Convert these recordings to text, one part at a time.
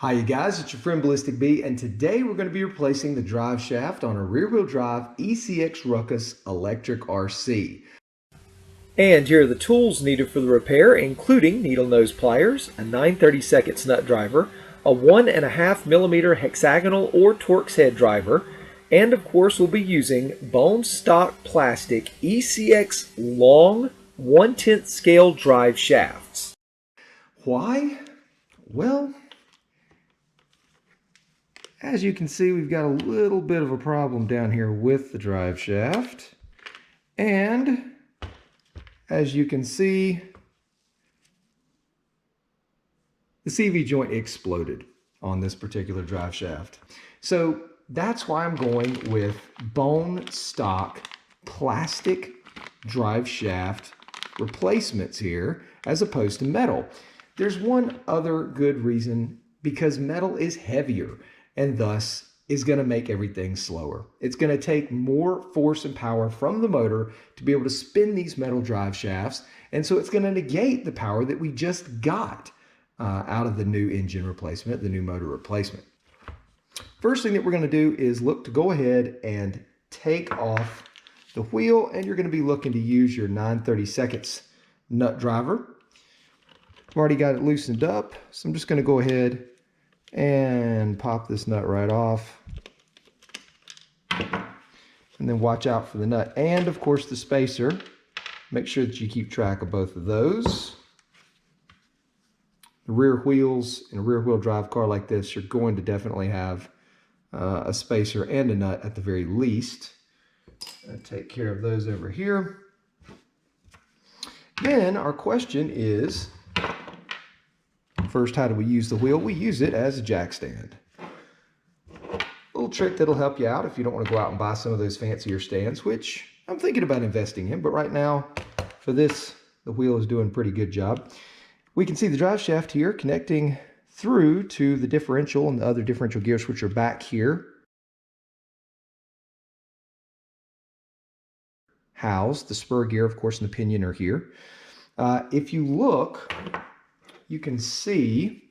Hi you guys, it's your friend Ballistic Bee, and today we're going to be replacing the drive shaft on a rear-wheel drive ECX Ruckus Electric RC. And here are the tools needed for the repair, including needle nose pliers, a 9/32 nut driver, a 1.5mm hexagonal or Torx head driver, and of course we'll be using bone stock plastic ECX long 1/10 scale drive shafts. Why? Well, as you can see, we've got a little bit of a problem down here with the drive shaft. And as you can see, the CV joint exploded on this particular drive shaft. So that's why I'm going with bone stock plastic drive shaft replacements here as opposed to metal. There's one other good reason, because metal is heavier and thus is going to make everything slower. It's going to take more force and power from the motor to be able to spin these metal drive shafts, and so it's going to negate the power that we just got out of the new engine replacement, the new motor replacement. First thing that we're going to do is look to go ahead and take off the wheel, and you're going to be looking to use your 9/32 nut driver. I've already got it loosened up, so I'm just going to go ahead and pop this nut right off. And then watch out for the nut and of course the spacer. Make sure that you keep track of both of those. The rear wheels in a rear wheel drive car like this, you're going to definitely have a spacer and a nut at the very least. I'll take care of those over here. Then our question is, first, how do we use the wheel? We use it as a jack stand. A little trick that'll help you out if you don't want to go out and buy some of those fancier stands, which I'm thinking about investing in, but right now for this, the wheel is doing a pretty good job. We can see the drive shaft here connecting through to the differential and the other differential gears, which are back here. Housed, the spur gear, of course, and the pinion are here. If you look, you can see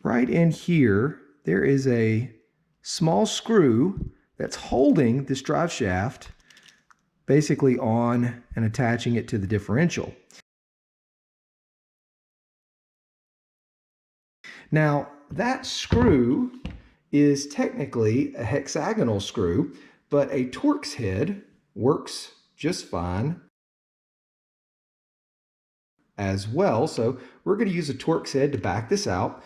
right in here, there is a small screw that's holding this drive shaft basically on and attaching it to the differential. Now, that screw is technically a hexagonal screw, but a Torx head works just fine as well. So we're going to use a Torx head to back this out.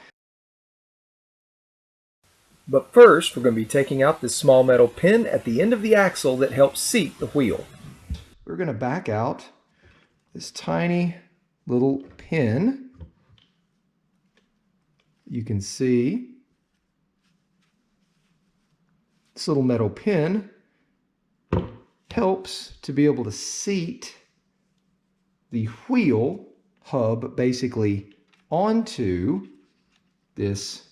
But first, we're going to be taking out this small metal pin at the end of the axle that helps seat the wheel. We're going to back out this tiny little pin. You can see this little metal pin helps to be able to seat the wheel hub basically onto this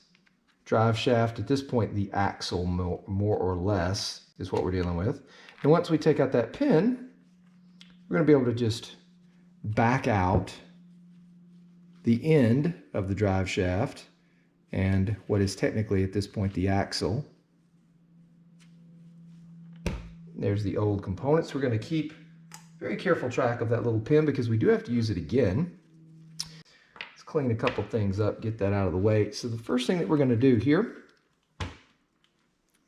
drive shaft. At this point, the axle more or less is what we're dealing with. And once we take out that pin, we're going to be able to just back out the end of the drive shaft and what is technically at this point the axle. There's the old components. We're going to keep very careful track of that little pin because we do have to use it again. Let's clean a couple things up, get that out of the way. So the first thing that we're going to do here,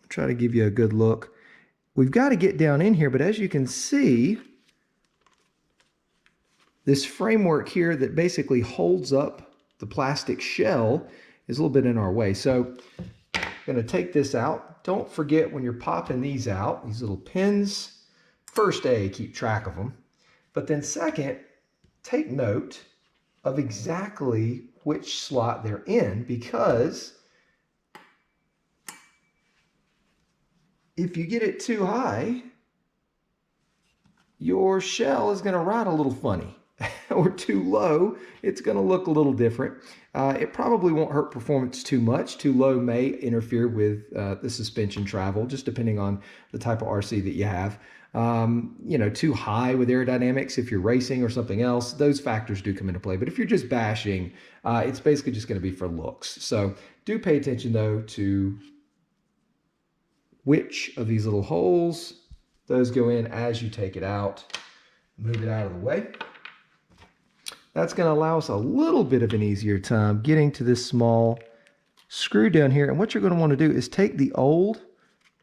try to give you a good look. We've got to get down in here, but as you can see, this framework here that basically holds up the plastic shell is a little bit in our way. So I'm going to take this out. Don't forget when you're popping these out, these little pins, first A, keep track of them. But then second, take note of exactly which slot they're in, because if you get it too high, your shell is going to ride a little funny. or too low, it's going to look a little different. It probably won't hurt performance too much. Too low may interfere with the suspension travel, just depending on the type of RC that you have. You know, too high with aerodynamics, if you're racing or something else, those factors do come into play. But if you're just bashing, it's basically just going to be for looks. So do pay attention, though, to which of these little holes those go in as you take it out. Move it out of the way. That's going to allow us a little bit of an easier time getting to this small screw down here. And what you're going to want to do is take the old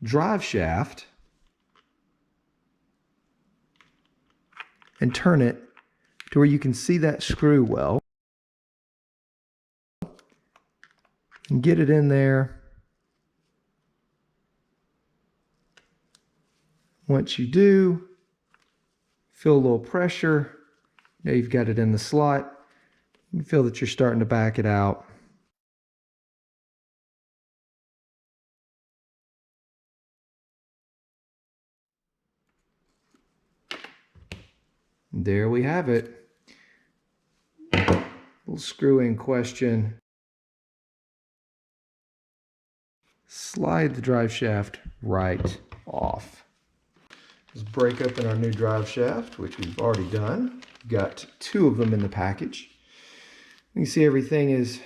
drive shaft and turn it to where you can see that screw well. And get it in there. Once you do, feel a little pressure. Now you've got it in the slot. You can feel that you're starting to back it out. There we have it. Little screw in question. Slide the drive shaft right off. Let's break open our new drive shaft, which we've already done. We've got 2 of them in the package. You can see everything is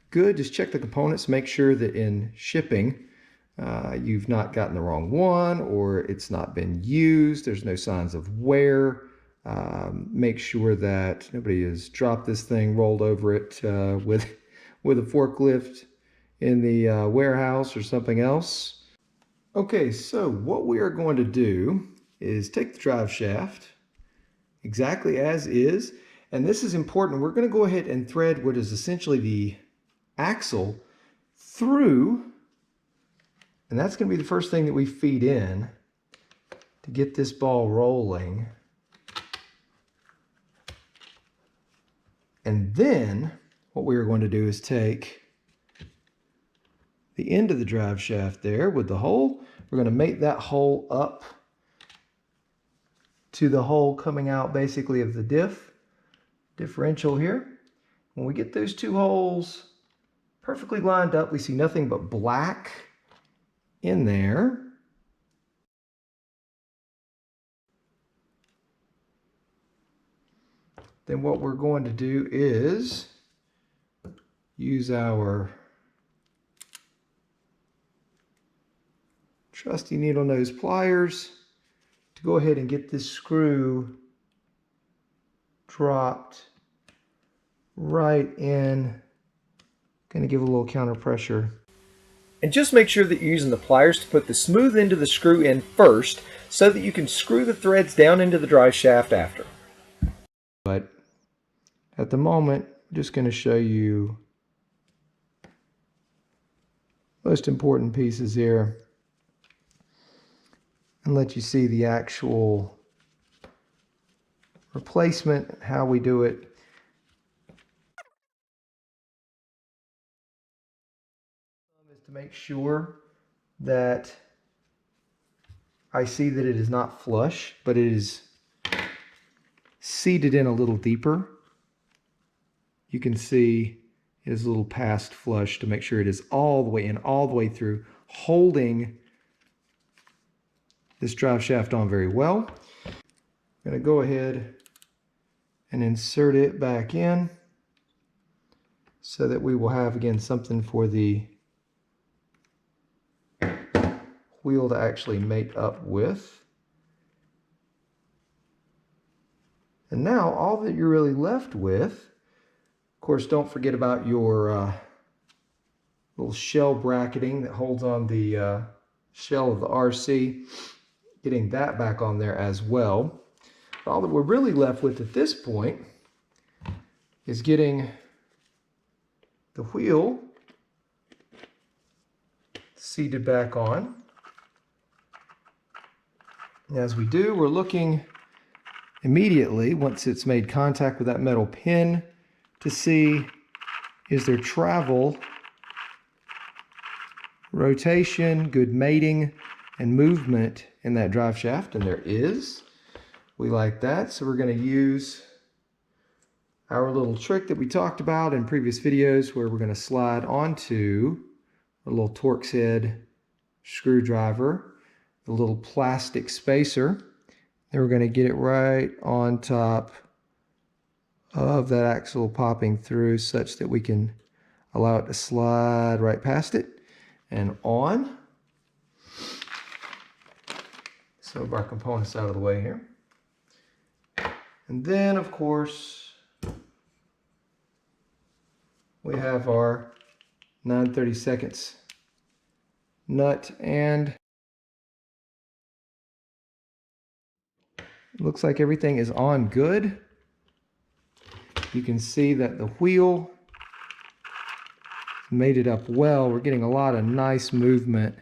good. Just check the components. Make sure that in shipping, you've not gotten the wrong one or it's not been used. There's no signs of wear. Make sure that nobody has dropped this thing, rolled over it with a forklift in the warehouse or something else. Okay, so what we are going to do is take the drive shaft exactly as is, and this is important. We're going to go ahead and thread what is essentially the axle through, and that's going to be the first thing that we feed in to get this ball rolling. And then what we are going to do is take the end of the drive shaft there with the hole. We're going to mate that hole up to the hole coming out basically of the differential here. When we get those 2 holes perfectly lined up, we see nothing but black in there. Then what we're going to do is use our trusty needle nose pliers to go ahead and get this screw dropped right in. Going to give a little counter pressure. And just make sure that you're using the pliers to put the smooth end of the screw in first so that you can screw the threads down into the drive shaft after. But at the moment, I'm just going to show you most important pieces here and let you see the actual replacement, how we do it. Is to make sure that I see that it is not flush, but it is seated in a little deeper. You can see it is a little past flush to make sure it is all the way in, all the way through, holding this drive shaft on very well. I'm going to go ahead and insert it back in so that we will have, again, something for the wheel to actually mate up with. And now all that you're really left with, of course, don't forget about your little shell bracketing that holds on the shell of the RC, getting that back on there as well. All that we're really left with at this point is getting the wheel seated back on. And as we do, we're looking immediately, once it's made contact with that metal pin, to see, is there travel, rotation, good mating, and movement in that drive shaft? And there is. We like that, so we're going to use our little trick that we talked about in previous videos, where we're going to slide onto a little Torx head screwdriver, the little plastic spacer. Then we're going to get it right on top of that axle popping through, such that we can allow it to slide right past it and on. So move our components out of the way here. And then, of course, we have our 9/32 nut, and looks like everything is on good. You can see that the wheel made it up well. We're getting a lot of nice movement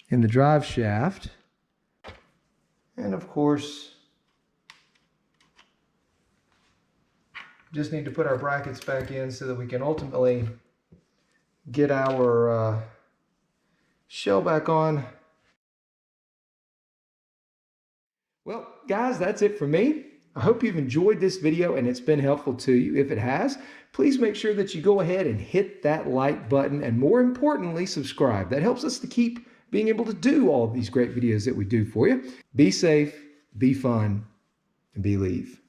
in the drive shaft. And of course, just need to put our brackets back in so that we can ultimately get our shell back on. Well, guys, that's it for me. I hope you've enjoyed this video and it's been helpful to you. If it has, please make sure that you go ahead and hit that like button, and more importantly, subscribe. That helps us to keep being able to do all of these great videos that we do for you. Be safe, be fun, and believe.